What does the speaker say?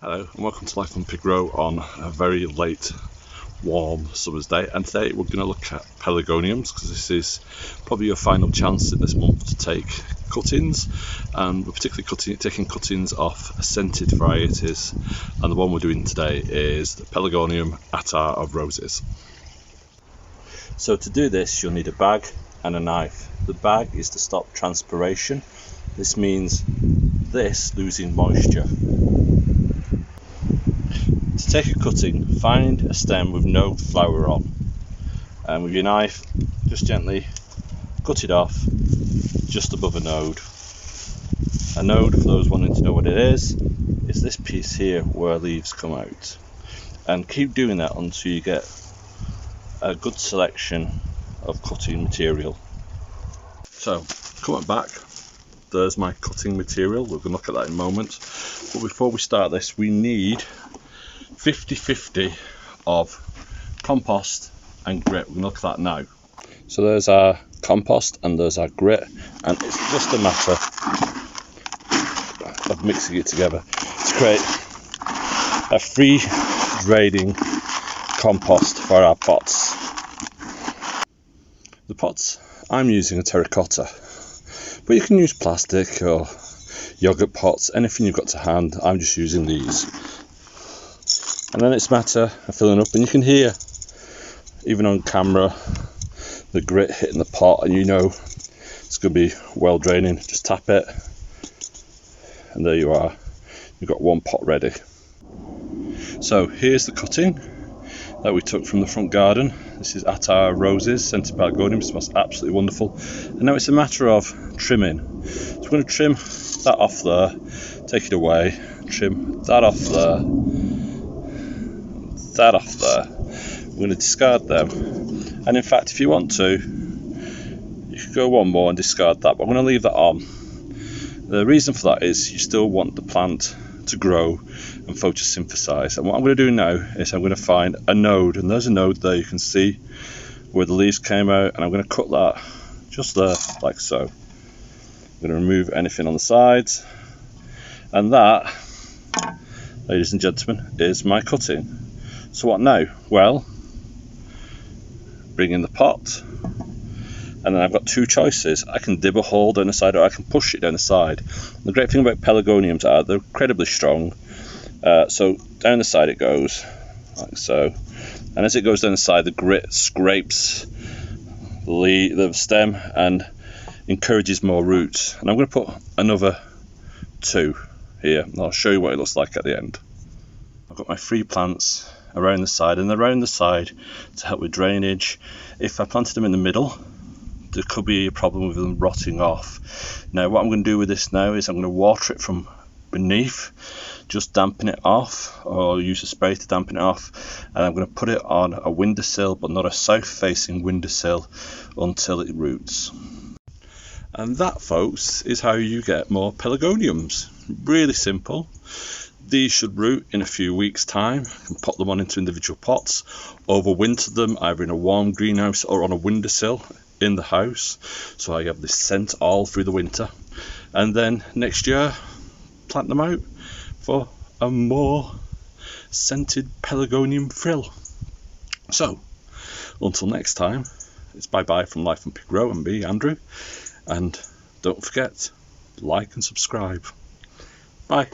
Hello and welcome to Life on Pig Row on a very late warm summer's day, and today we're going to look at Pelargoniums because this is probably your final chance in this month to take cuttings, and we're particularly taking cuttings off scented varieties, and the one we're doing today is the Pelargonium Attar of Roses. So to do this you'll need a bag and a knife. The bag is to stop transpiration. This means losing moisture. To take a cutting, find a stem with no flower on, and with your knife just gently cut it off just above a node. A node, for those wanting to know what it is this piece here where leaves come out, and keep doing that until you get a good selection of cutting material. So coming back, there's my cutting material. We're going to look at that in a moment, but before we start this we need 50-50 of compost and grit. We're going to look at that now. So there's our compost and there's our grit, and it's just a matter of mixing it together to create a free draining compost for our pots. The pots I'm using are terracotta, but you can use plastic or yogurt pots, anything you've got to hand. I'm just using these. And then it's a matter of filling up, and you can hear, even on camera, the grit hitting the pot, and you know it's going to be well draining. Just tap it, and there you are. You've got one pot ready. So here's the cutting that we took from the front garden. This is Attar of Roses, scented Pelargonium. It smells absolutely wonderful. And now it's a matter of trimming. So we're going to trim that off there, take it away, trim that off there, that off there. We're going to discard them, and in fact if you want to you could go one more and discard that, but I'm going to leave that on. The reason for that is you still want the plant to grow and photosynthesize, and what I'm going to do now is I'm going to find a node, and there's a node there, you can see where the leaves came out, and I'm going to cut that just there like so. I'm going to remove anything on the sides, and that, ladies and gentlemen, is my cutting. So what now? Well, bring in the pot, and then I've got two choices. I can dib a hole down the side, or I can push it down the side. The great thing about Pelargoniums are they're incredibly strong. So down the side it goes, like so. And as it goes down the side, the grit scrapes the stem and encourages more roots. And I'm going to put another two here, and I'll show you what it looks like at the end. I've got my three plants around the side, and around the side to help with drainage. If I planted them in the middle, there could be a problem with them rotting off. Now what I'm going to do with this now is I'm going to water it from beneath, just dampen it off, or use a spray to dampen it off, and I'm going to put it on a windowsill, but not a south facing windowsill, until it roots. And that, folks, is how you get more Pelargoniums. Really simple. These should root in a few weeks' time. You can pop them on into individual pots, overwinter them either in a warm greenhouse or on a windowsill in the house, so I have this scent all through the winter, and then next year plant them out for a more scented Pelargonium frill. So until next time, it's bye bye from Life on Pig Row and me, Andrew, and don't forget, like and subscribe. Bye.